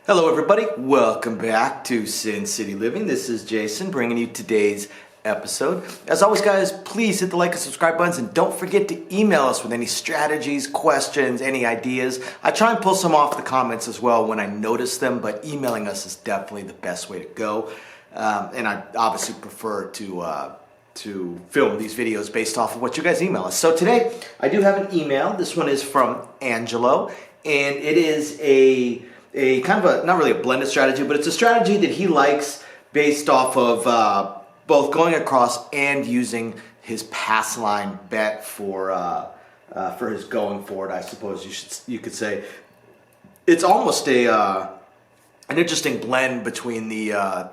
Hello everybody, welcome back to Sin City Living. This is Jason bringing you today's episode. As always guys, please hit the like and subscribe buttons and don't forget to email us with any strategies, questions, any ideas. I try and pull some off the comments as well when I notice them, but emailing us is definitely the best way to go. And I obviously prefer to film these videos based off of what you guys email us. So today I do have an email. This one is from Angelo, and it is a kind of not really a blended strategy, but it's a strategy that he likes based off of both going across and using his pass line bet for his going forward, I suppose you could say. It's almost an interesting blend between the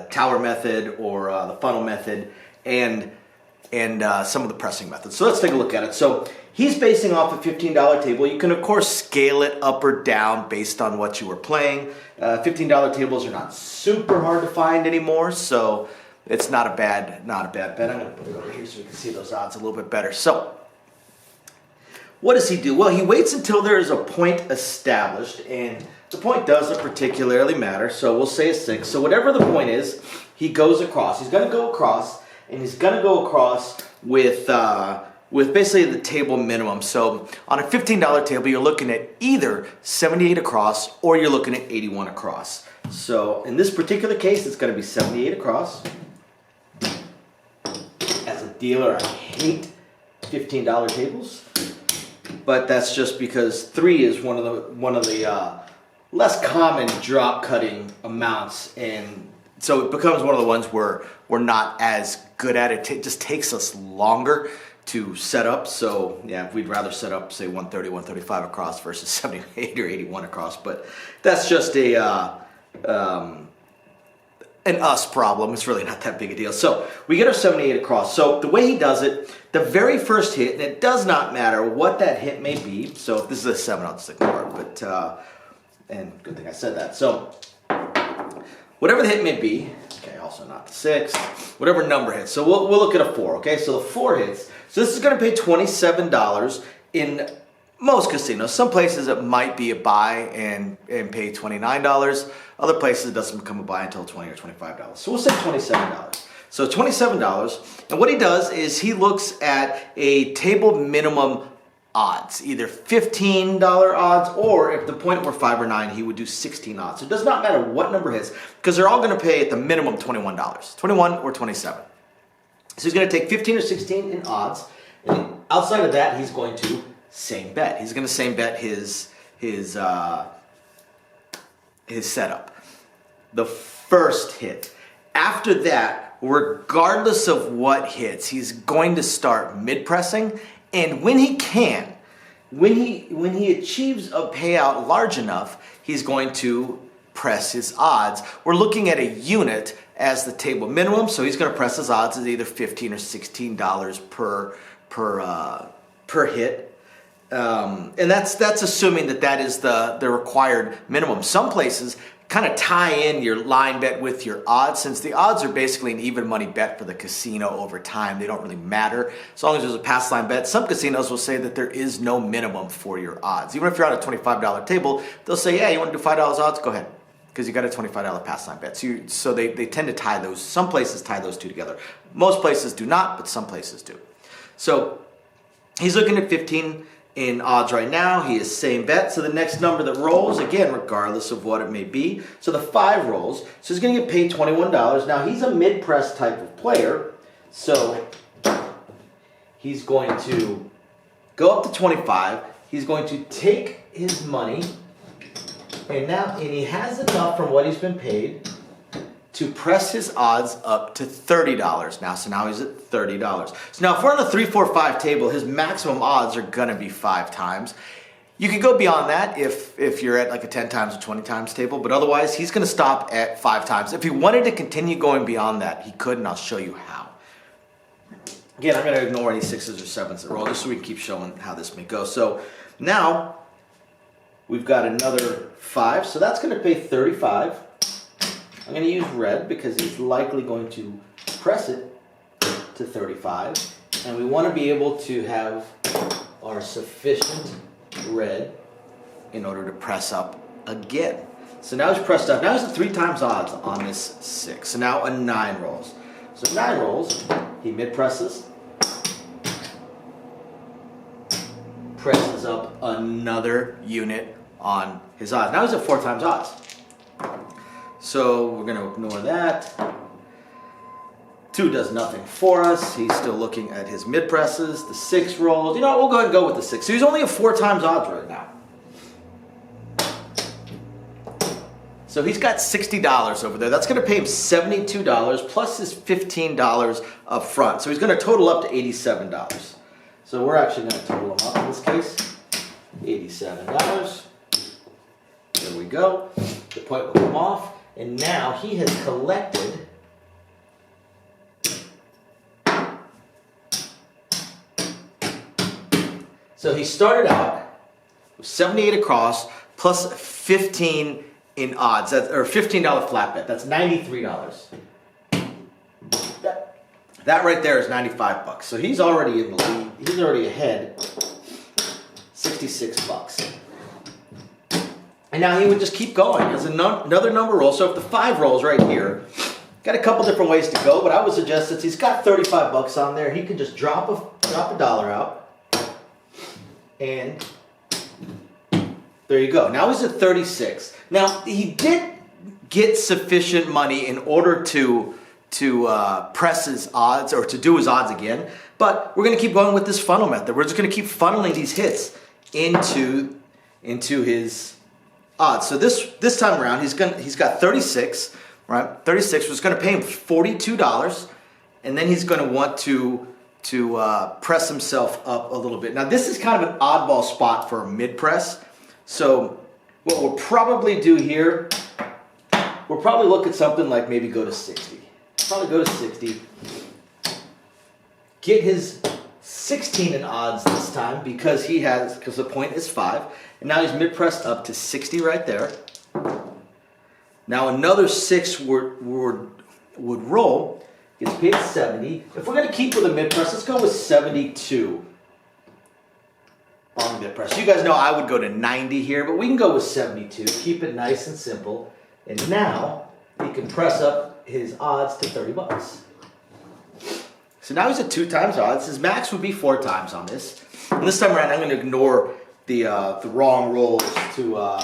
tower method or the funnel method and some of the pressing methods. So let's take a look at it. So he's basing off a $15 table. You can of course scale it up or down based on what you were playing. $15 tables are not super hard to find anymore, so it's not a bad bet. I'm going to put it over here so we can see those odds a little bit better. So what does he do? Well, he waits until there is a point established, and the point doesn't particularly matter, so we'll say a 6. So whatever the point is, he goes across. He's going to go across, and he's going to go across with basically the table minimum. So on a $15 table, you're looking at either 78 across or you're looking at 81 across. So in this particular case, it's going to be 78 across. As a dealer, I hate $15 tables, but that's just because 3 is one of the less common drop cutting amounts, and so it becomes one of the ones where we're not as good at it. It just takes us longer to set up. So yeah, we'd rather set up say 130, 135 across versus 78 or 81 across, but that's just an us problem. It's really not that big a deal. So we get our 78 across. So the way he does it, the very first hit, and it does not matter what that hit may be. So if this is a 7, I'll just ignore it, but and good thing I said that. So whatever the hit may be, okay, also not the 6, whatever number hits. So we'll look at a 4, okay? So the 4 hits. So this is going to pay $27 in most casinos. Some places it might be a buy and pay $29. Other places it doesn't become a buy until $20 or $25. So we'll say $27. So $27, and what he does is he looks at a table minimum odds, either $15 odds, or if the point were 5 or 9, he would do 16 odds. So it does not matter what number hits, because they're all going to pay at the minimum $21, 21 or 27. So he's going to take 15 or 16 in odds, and outside of that, he's going to same bet. He's going to same bet his setup. The first hit. After that, regardless of what hits, he's going to start mid-pressing. And when he can, when he achieves a payout large enough, he's going to press his odds. We're looking at a unit as the table minimum, so he's going to press his odds as either $15 or $16 per hit. And that's assuming that is the required minimum. Some places kind of tie in your line bet with your odds, since the odds are basically an even money bet for the casino over time. They don't really matter as long as there's a pass line bet. Some casinos will say that there is no minimum for your odds. Even if you're on a $25 table, they'll say, yeah, you want to do $5 odds? Go ahead, because you got a $25 pass line bet. So they tend to tie those. Some places tie those two together. Most places do not, but some places do. So he's looking at 15 in odds right now. He is same bet. So the next number that rolls, again, regardless of what it may be. So the 5 rolls. So he's going to get paid $21. Now he's a mid-press type of player. So he's going to go up to 25. He's going to take his money. And he has enough from what he's been paid to press his odds up to $30 now. So now he's at $30. So now if we're on a 3, 4, 5 table, his maximum odds are going to be 5 times. You can go beyond that if you're at like a 10 times or 20 times table, but otherwise he's going to stop at 5 times. If he wanted to continue going beyond that, he could, and I'll show you how. Again, I'm going to ignore any 6s or 7s that roll just so we can keep showing how this may go. So now we've got another 5, so that's going to pay $35. I'm going to use red because he's likely going to press it to 35. And we want to be able to have our sufficient red in order to press up again. So now he's pressed up. Now he's at 3 times odds on this 6. So now a 9 rolls. So 9 rolls, he mid-presses, presses up another unit on his odds. Now he's at 4 times odds. So we're going to ignore that. 2 does nothing for us. He's still looking at his mid-presses. The 6 rolls. You know what? We'll go ahead and go with the 6. So he's only at 4 times odds right now. So he's got $60 over there. That's going to pay him $72 plus his $15 up front. So he's going to total up to $87. So we're actually going to total him up in this case. $87. There we go. The point will come off. And now he has collected so he started out with 78 across plus 15 in odds, or $15 flat bet. That's $93. That right there is 95 bucks. So he's already in the lead. He's already ahead. 66 bucks. And now he would just keep going. There's another number roll. So if the 5 rolls right here, got a couple different ways to go, but I would suggest since he's got 35 bucks on there, he can just drop a dollar out. And there you go. Now he's at 36. Now he did get sufficient money in order to press his odds or to do his odds again, but we're going to keep going with this funnel method. We're just going to keep funneling these hits into his odds. So this time around he's got 36, right? 36 was going to pay him $42, and then he's going to want to press himself up a little bit. Now this is kind of an oddball spot for a mid press. So what we'll probably do here, we'll probably look at something like maybe go to 60. Probably go to 60. Get his 16 in odds this time because the point is 5. And now he's mid-pressed up to 60 right there. Now another 6 would roll. Gets paid 70. If we're going to keep with a mid-press, let's go with 72 on the mid-press. You guys know I would go to 90 here, but we can go with 72. Keep it nice and simple. And now he can press up his odds to 30 bucks. So now he's at 2 times odds. His max would be 4 times on this. And this time around, I'm going to ignore the wrong rolls to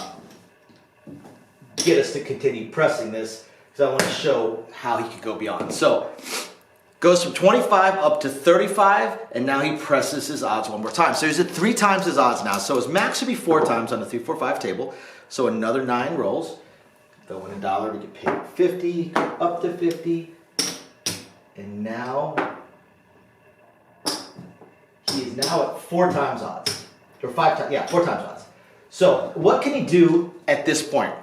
get us to continue pressing this because I want to show how he could go beyond. So goes from 25 up to 35, and now he presses his odds one more time. So he's at 3 times his odds now. So his max should be 4 times on the 3, 4, 5 table. So another 9 rolls. Throw in $1 to get paid 50, up to 50, and now he is now at 4 times odds, or 5 times, yeah, 4 times odds. So what can he do at this point?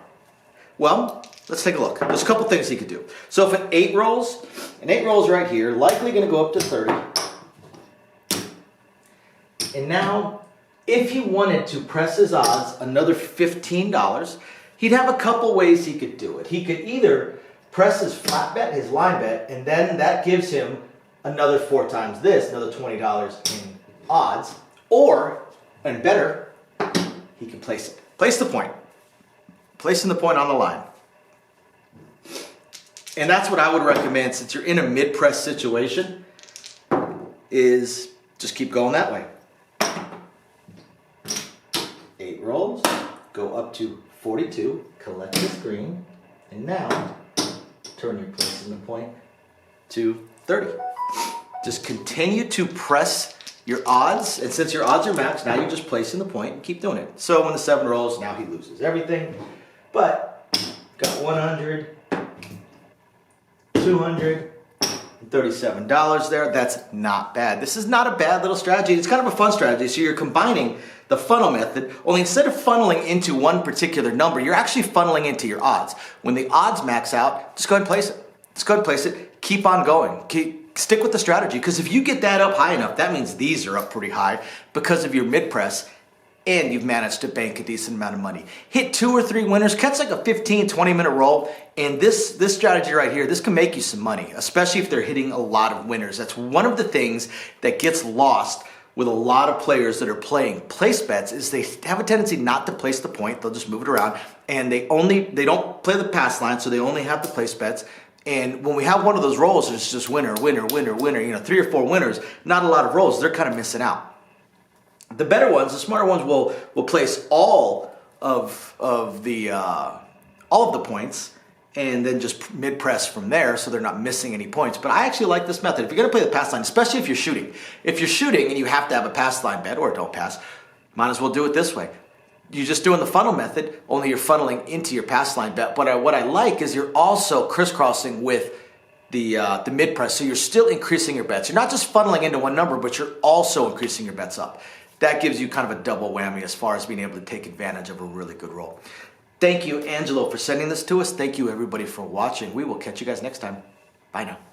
Well, let's take a look. There's a couple things he could do. So if an 8 rolls right here, likely going to go up to 30. And now, if he wanted to press his odds another $15, he'd have a couple ways he could do it. He could either press his flat bet, his line bet, and then that gives him another 4 times this, another $20 in odds. Or, and better, he can place it. Place the point. Placing the point on the line. And that's what I would recommend since you're in a mid-press situation, is just keep going that way. 8 rolls, go up to 42, collect this green, and now turn your place in the point to 30. Just continue to press your odds, and since your odds are maxed, now you're just placing the point and keep doing it. So when the 7 rolls, now he loses everything, but got 100, 200, $37 there. That's not bad. This is not a bad little strategy. It's kind of a fun strategy. So you're combining the funnel method, only instead of funneling into one particular number, you're actually funneling into your odds. When the odds max out, just go ahead and place it. Just go ahead and place it. Keep on going. Stick with the strategy, because if you get that up high enough, that means these are up pretty high because of your mid-press, and you've managed to bank a decent amount of money. Hit 2 or 3 winners, catch like a 15, 20-minute roll, and this strategy right here, this can make you some money, especially if they're hitting a lot of winners. That's one of the things that gets lost with a lot of players that are playing place bets is they have a tendency not to place the point. They'll just move it around, and they don't play the pass line, so they only have the place bets. And when we have one of those rolls, it's just winner, winner, winner, winner. 3 or 4 winners, not a lot of rolls. They're kind of missing out. The better ones, the smarter ones, will place all of the points, and then just mid-press from there so they're not missing any points. But I actually like this method. If you're going to play the pass line, especially if you're shooting. If you're shooting and you have to have a pass line bet or don't pass, might as well do it this way. You're just doing the funnel method, only you're funneling into your pass line bet. But what I like is you're also crisscrossing with the mid-press, so you're still increasing your bets. You're not just funneling into one number, but you're also increasing your bets up. That gives you kind of a double whammy as far as being able to take advantage of a really good roll. Thank you, Angelo, for sending this to us. Thank you, everybody, for watching. We will catch you guys next time. Bye now.